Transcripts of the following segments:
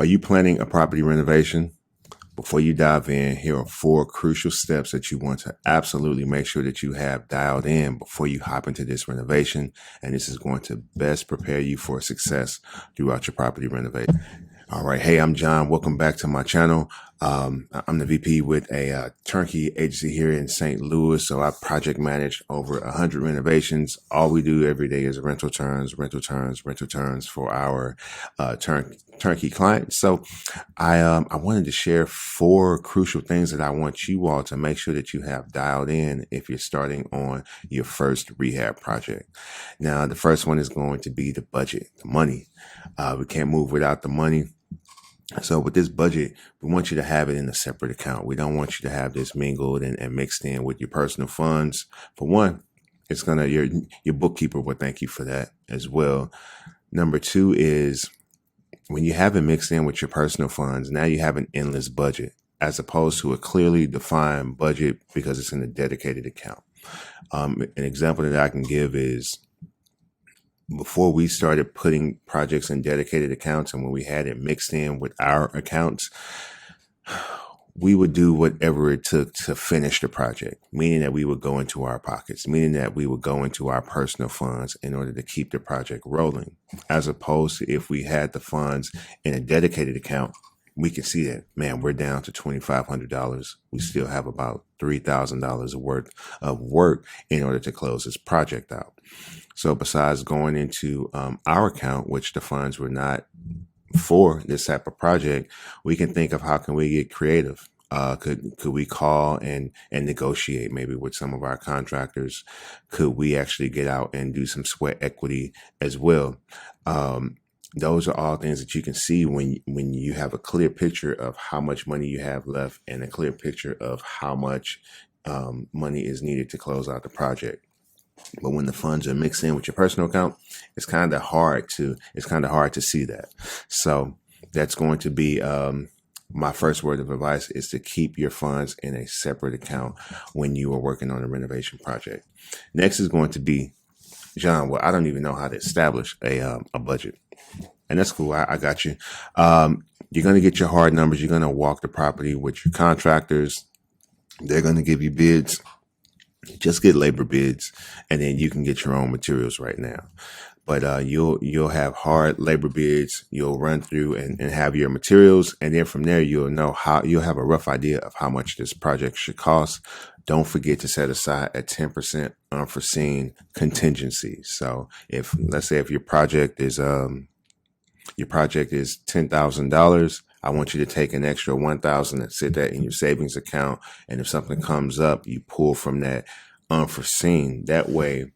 Are you planning a property renovation? Before you dive in, here are 4 crucial steps that you want to absolutely make sure that you have dialed in before you hop into this renovation. And this is going to best prepare you for success throughout your property renovation. All right. Hey, I'm John. Welcome back to my channel. I'm the VP with a turnkey agency here in St. Louis. So I project manage over 100 renovations. All we do every day is rental turns for our turnkey clients. So I wanted to share 4 crucial things that I want you all to make sure that you have dialed in if you're starting on your first rehab project. Now, the first one is going to be the budget, the money. We can't move without the money. So with this budget, we want you to have it in a separate account. We don't want you to have this mingled and mixed in with your personal funds. For one, it's gonna your bookkeeper will thank you for that as well. Number 2 is when you have it mixed in with your personal funds, now you have an endless budget as opposed to a clearly defined budget because it's in a dedicated account. An example that I can give is before we started putting projects in dedicated accounts and when we had it mixed in with our accounts, we would do whatever it took to finish the project, meaning that we would go into our pockets, meaning that we would go into our personal funds in order to keep the project rolling. As opposed to if we had the funds in a dedicated account, we can see that, man, we're down to $2,500. We still have about $3,000 worth of work in order to close this project out. So besides going into our account, which the funds were not for this type of project, we can think of how can we get creative. Could we call and negotiate maybe with some of our contractors? Could we actually get out and do some sweat equity as well? Those are all things that you can see when you have a clear picture of how much money you have left and a clear picture of how much money is needed to close out the project. But when the funds are mixed in with your personal account, it's kind of hard to see that. So that's going to be my first word of advice is to keep your funds in a separate account when you are working on a renovation project. Next is going to be, John, well, I don't even know how to establish a budget. And that's cool. I got you. You're going to get your hard numbers. You're going to walk the property with your contractors. They're going to give you bids. Just get labor bids, and then you can get your own materials right now. But you'll have hard labor bids. You'll run through and have your materials, and then from there you'll have a rough idea of how much this project should cost. Don't forget to set aside a 10% unforeseen contingency. So let's say if your project is $10,000. I want you to take an extra $1,000 and sit that in your savings account. And if something comes up, you pull from that unforeseen. That way,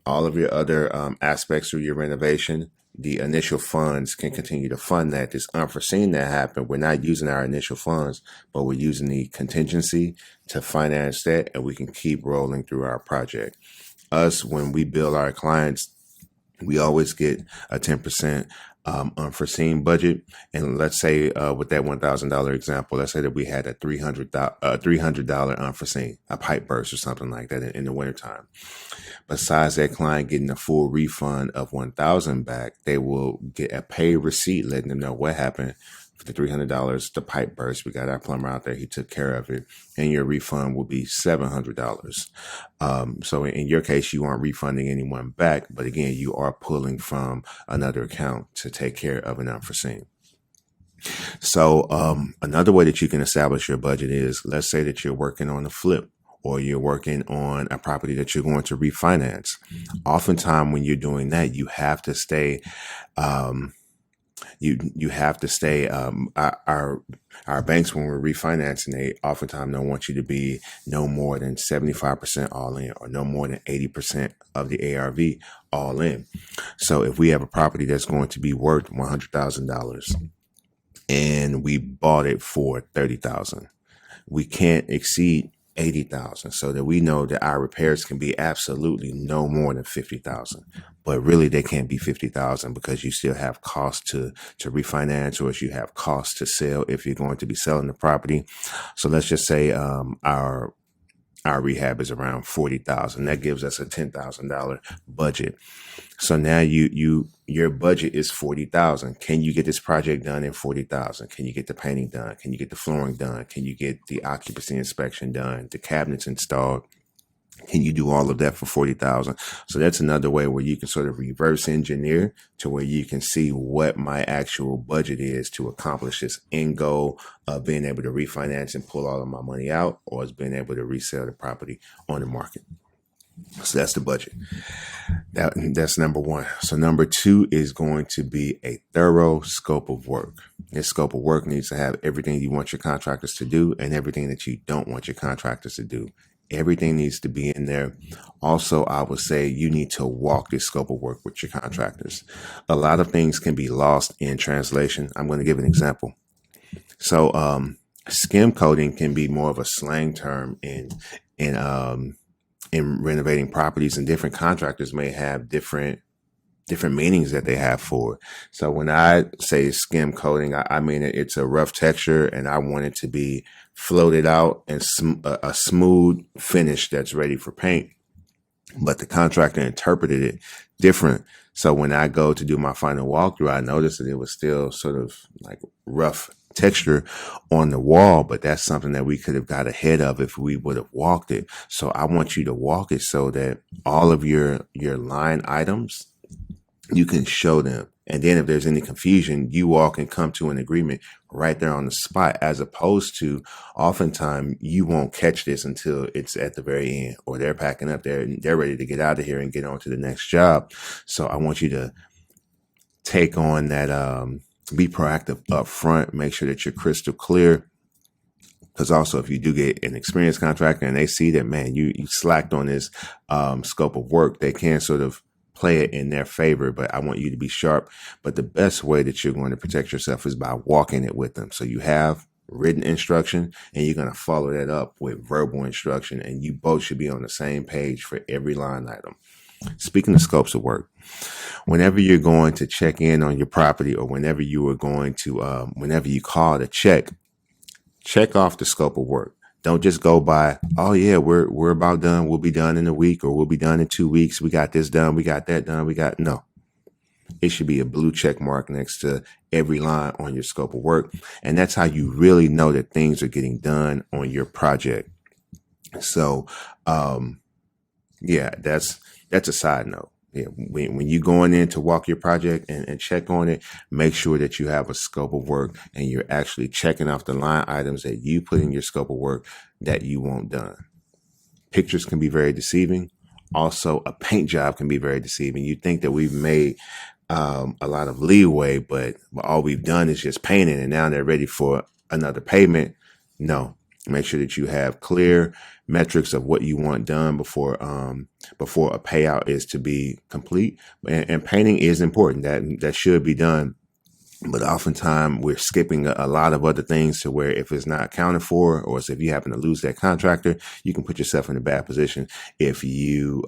all of your other aspects of your renovation, the initial funds can continue to fund that. This unforeseen that happened, we're not using our initial funds, but we're using the contingency to finance that, and we can keep rolling through our project. When we bill our clients, we always get a 10% unforeseen budget. And let's say with that $1,000 example, let's say that we had a $300 unforeseen, a pipe burst or something like that in the wintertime. Besides that client getting a full refund of $1,000 back, they will get a pay receipt letting them know what happened. For the $300, the pipe burst, we got our plumber out there, he took care of it, and your refund will be $700. So in your case, you aren't refunding anyone back, but again, you are pulling from another account to take care of an unforeseen. So another way that you can establish your budget is, let's say that you're working on a flip, or you're working on a property that you're going to refinance. Oftentimes when you're doing that, you have to stay our banks, when we're refinancing, they oftentimes don't want you to be no more than 75% all in, or no more than 80% of the ARV all in. So if we have a property that's going to be worth $100,000 and we bought it for $30,000, we can't exceed $80,000, so that we know that our repairs can be absolutely no more than $50,000. But really, they can't be $50,000 because you still have costs to refinance, or if you have costs to sell if you're going to be selling the property. So let's just say our Our rehab is around 40,000. That gives us a $10,000 budget. So now your budget is 40,000. Can you get this project done in 40,000? Can you get the painting done? Can you get the flooring done? Can you get the occupancy inspection done? The cabinets installed? Can you do all of that for 40,000? So that's another way where you can sort of reverse engineer to where you can see what my actual budget is to accomplish this end goal of being able to refinance and pull all of my money out, or is being able to resell the property on the market. So that's the budget. That's number one. So number two is going to be a thorough scope of work. This scope of work needs to have everything you want your contractors to do and everything that you don't want your contractors to do. Everything needs to be in there. Also, I would say you need to walk this scope of work with your contractors. A lot of things can be lost in translation. I'm going to give an example. So, skim coating can be more of a slang term in renovating properties, and different contractors may have different meanings that they have for it. So when I say skim coating, I mean it's a rough texture, and I want it to be floated out and a smooth finish that's ready for paint. But the contractor interpreted it different. So when I go to do my final walkthrough, I noticed that it was still sort of like rough texture on the wall, but that's something that we could have got ahead of if we would have walked it. So I want you to walk it so that all of your line items, you can show them. And then if there's any confusion, you walk and come to an agreement right there on the spot, as opposed to oftentimes you won't catch this until it's at the very end, or they're packing up there and they're ready to get out of here and get on to the next job. So I want you to take on that, be proactive up front, make sure that you're crystal clear. Because also, if you do get an experienced contractor and they see that, man, you slacked on this scope of work, they can sort of play it in their favor. But I want you to be sharp. But the best way that you're going to protect yourself is by walking it with them. So you have written instruction, and you're going to follow that up with verbal instruction, and you both should be on the same page for every line item. Speaking of scopes of work, whenever you're going to check in on your property, or whenever you are going to, whenever you call to check off the scope of work. Don't just go by, oh yeah, we're about done. We'll be done in a week, or we'll be done in 2 weeks. We got this done. We got that done. No. It should be a blue check mark next to every line on your scope of work. And that's how you really know that things are getting done on your project. So, yeah, that's a side note. Yeah, when you're going in to walk your project and check on it, make sure that you have a scope of work and you're actually checking off the line items that you put in your scope of work that you want done. Pictures can be very deceiving. Also, a paint job can be very deceiving. You think that we've made a lot of leeway, but all we've done is just painting, and now they're ready for another payment. No. Make sure that you have clear metrics of what you want done before a payout is to be complete. And painting is important. That should be done. But oftentimes we're skipping a lot of other things to where if it's not accounted for, or if you happen to lose that contractor, you can put yourself in a bad position if you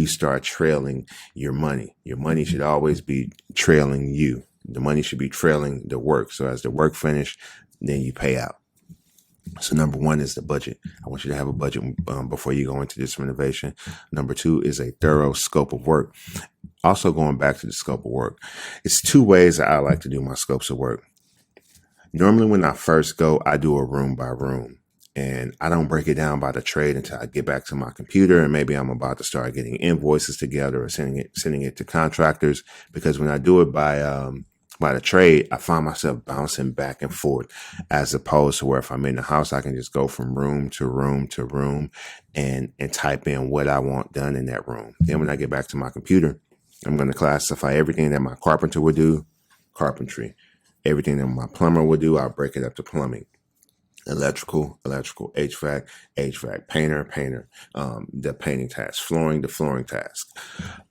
start trailing your money. Your money should always be trailing you. The money should be trailing the work. So as the work finishes, then you pay out. So number one is the budget. I want you to have a budget before you go into this renovation. Number two is a thorough scope of work. Also, going back to the scope of work, it's two ways that I like to do my scopes of work. Normally, when I first go, I do a room by room, and I don't break it down by the trade until I get back to my computer, and maybe I'm about to start getting invoices together or sending it to contractors. Because when I do it by the trade, I find myself bouncing back and forth, as opposed to where if I'm in the house, I can just go from room to room to room and type in what I want done in that room. Then when I get back to my computer, I'm going to classify everything that my carpenter would do, carpentry. Everything that my plumber would do, I'll break it up to plumbing. Electrical, HVAC, painter, the painting task, the flooring task.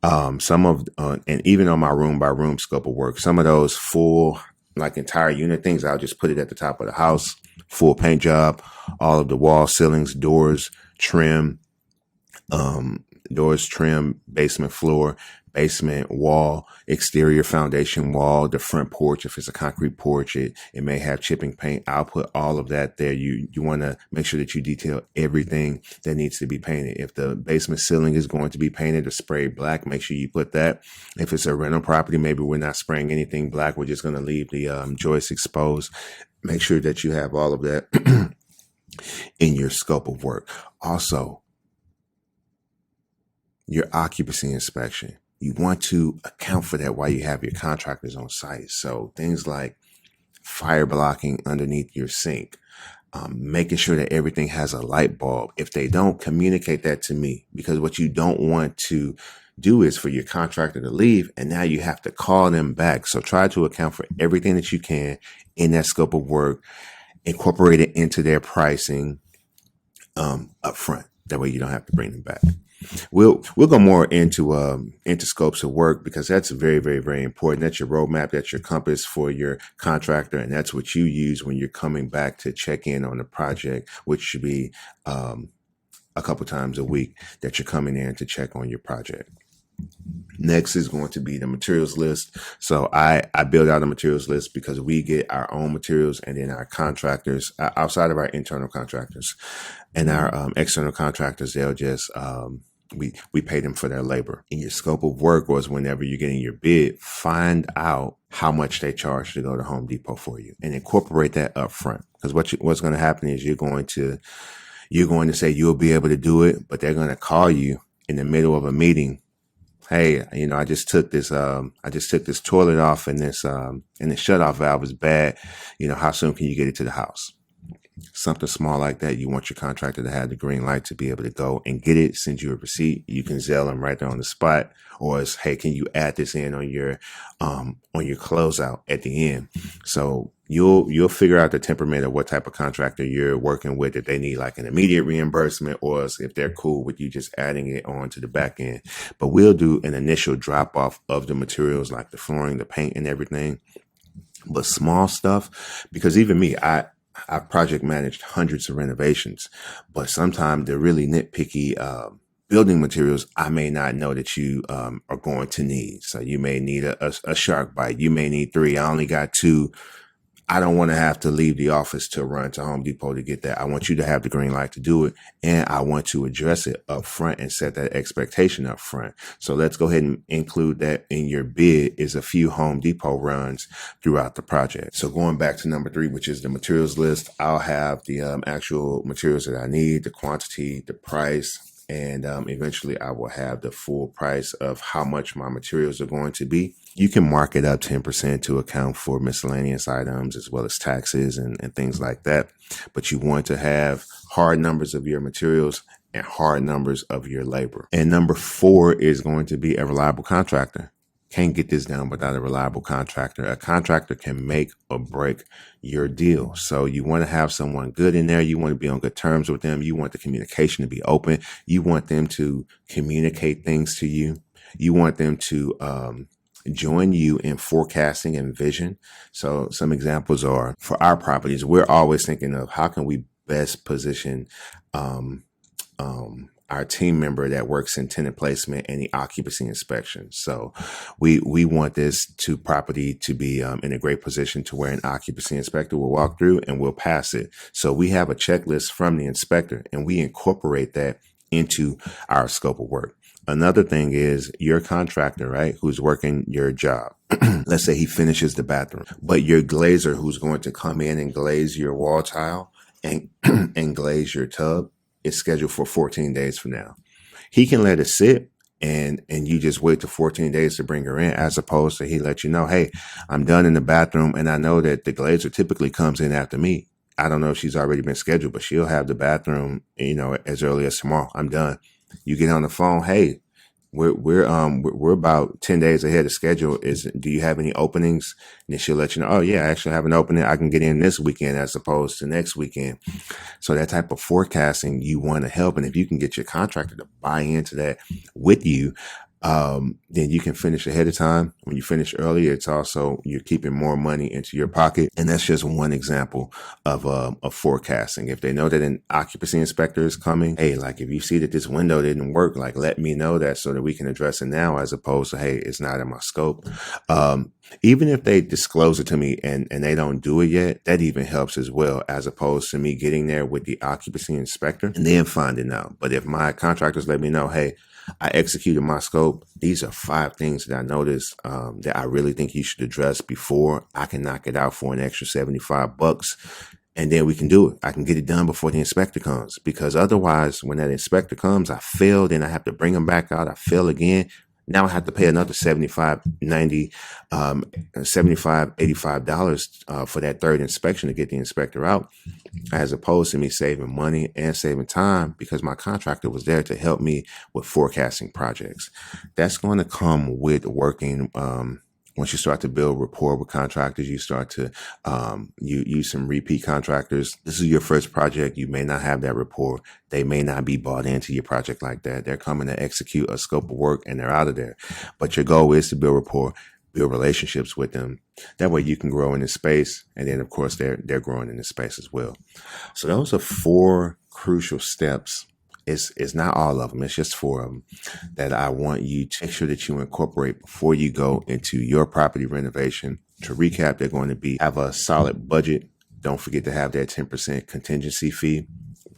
And even on my room by room scope of work, some of those full, like entire unit things, I'll just put it at the top of the house, full paint job, all of the wall, ceilings, doors, trim, basement floor, basement wall, exterior foundation wall, the front porch. If it's a concrete porch, it may have chipping paint. I'll put all of that there. You want to make sure that you detail everything that needs to be painted. If the basement ceiling is going to be painted or sprayed black, make sure you put that. If it's a rental property, maybe we're not spraying anything black. We're just going to leave the joists exposed. Make sure that you have all of that in your scope of work. Also, your occupancy inspection. You want to account for that while you have your contractors on site. So things like fire blocking underneath your sink, making sure that everything has a light bulb. If they don't, communicate that to me, because what you don't want to do is for your contractor to leave and now you have to call them back. So try to account for everything that you can in that scope of work, incorporate it into their pricing up front. That way you don't have to bring them back. We'll go more into scopes of work, because that's very, very, very important. That's your roadmap. That's your compass for your contractor. And that's what you use when you're coming back to check in on the project, which should be a couple times a week that you're coming in to check on your project. Next is going to be the materials list. So I build out a materials list because we get our own materials, and then our contractors, outside of our internal contractors and our external contractors, they'll just we pay them for their labor. In your scope of work, was whenever you're getting your bid, find out how much they charge to go to Home Depot for you, and incorporate that up front. Because what's going to happen is you're going to say you'll be able to do it, but they're going to call you in the middle of a meeting. Hey, I just took this toilet off, and the shut off valve is bad. How soon can you get it to the house? Something small like that. You want your contractor to have the green light to be able to go and get it, send you a receipt. You can Zelle them right there on the spot, or it's, hey, can you add this in on your closeout at the end? So you'll figure out the temperament of what type of contractor you're working with, if they need like an immediate reimbursement, or if they're cool with you just adding it on to the back end. But we'll do an initial drop off of the materials, like the flooring, the paint, and everything. But small stuff, because even me, I've project managed hundreds of renovations, but sometimes they're really nitpicky building materials I may not know that you are going to need. So you may need a shark bite. You may need 3. I only got 2. I don't want to have to leave the office to run to Home Depot to get that. I want you to have the green light to do it, and I want to address it up front and set that expectation up front. So let's go ahead and include that in your bid, is a few Home Depot runs throughout the project. So going back to number 3, which is the materials list, I'll have the actual materials that I need, the quantity, the price, and eventually I will have the full price of how much my materials are going to be. You can mark it up 10% to account for miscellaneous items as well as taxes and things like that. But you want to have hard numbers of your materials and hard numbers of your labor. And number 4 is going to be a reliable contractor. Can't get this done without a reliable contractor. A contractor can make or break your deal. So you want to have someone good in there. You want to be on good terms with them. You want the communication to be open. You want them to communicate things to you. You want them to join you in forecasting and vision. So some examples are, for our properties, we're always thinking of how can we best position our team member that works in tenant placement and the occupancy inspection. So we want this property to be in a great position to where an occupancy inspector will walk through and we'll pass it. So we have a checklist from the inspector, and we incorporate that into our scope of work. Another thing is your contractor, right, who's working your job. Let's say he finishes the bathroom, but your glazer who's going to come in and glaze your wall tile and and glaze your tub is scheduled for 14 days from now. He can let it sit and you just wait till 14 days to bring her in, as opposed to he let you know, hey, I'm done in the bathroom, and I know that the glazer typically comes in after me. I don't know if she's already been scheduled, but she'll have the bathroom, as early as tomorrow. I'm done. You get on the phone, hey, we're about 10 days ahead of schedule. Do you have any openings? And then she'll let you know, oh yeah, I actually have an opening. I can get in this weekend as opposed to next weekend. So that type of forecasting you want to help. And if you can get your contractor to buy into that with you, then you can finish ahead of time. When you finish early, it's also, you're keeping more money into your pocket. And that's just one example of forecasting. If they know that an occupancy inspector is coming, hey, like if you see that this window didn't work, like let me know that so that we can address it now, as opposed to, hey, it's not in my scope. Even if they disclose it to me and they don't do it yet, that even helps as well, as opposed to me getting there with the occupancy inspector and then finding out. But if my contractors let me know, hey, I executed my scope, these are 5 things that I noticed that I really think you should address before I can knock it out for an extra $75. And then we can do it. I can get it done before the inspector comes, because otherwise when that inspector comes, I fail, then I have to bring them back out. I fail again. Now I have to pay another $75, $90, $75, $85 for that third inspection to get the inspector out, as opposed to me saving money and saving time because my contractor was there to help me with forecasting projects. That's going to come with working. Once you start to build rapport with contractors, you start to you use some repeat contractors. This is your first project. You may not have that rapport. They may not be bought into your project like that. They're coming to execute a scope of work and they're out of there. But your goal is to build rapport, build relationships with them. That way you can grow in this space. And then, of course, they're growing in this space as well. So those are 4 crucial steps. It's not all of them. It's just 4 of them that I want you to make sure that you incorporate before you go into your property renovation. To recap, they're going to be, have a solid budget. Don't forget to have that 10% contingency fee.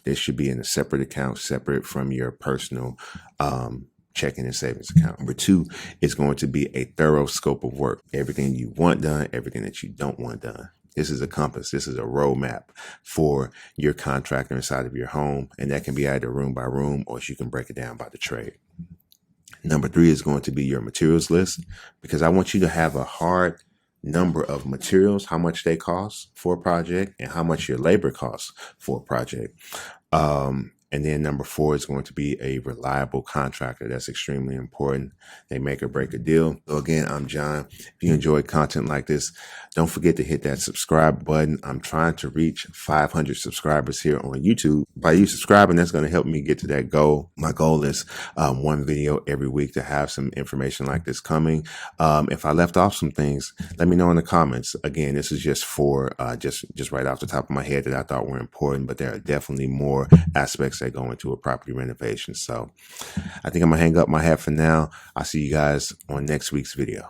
This should be in a separate account, separate from your personal checking and savings account. Number 2 is going to be a thorough scope of work. Everything you want done, everything that you don't want done. This is a compass. This is a roadmap for your contractor inside of your home. And that can be either room by room, or you can break it down by the trade. Number 3 is going to be your materials list, because I want you to have a hard number of materials, how much they cost for a project and how much your labor costs for a project. And then number 4 is going to be a reliable contractor. That's extremely important. They make or break a deal. So again, I'm John. If you enjoy content like this, don't forget to hit that subscribe button. I'm trying to reach 500 subscribers here on YouTube. By you subscribing, that's going to help me get to that goal. My goal is 1 video every week to have some information like this coming. If I left off some things, let me know in the comments. Again, this is just for just right off the top of my head that I thought were important, but there are definitely more aspects that go into a property renovation. So I think I'm gonna hang up my hat for now. I'll see you guys on next week's video.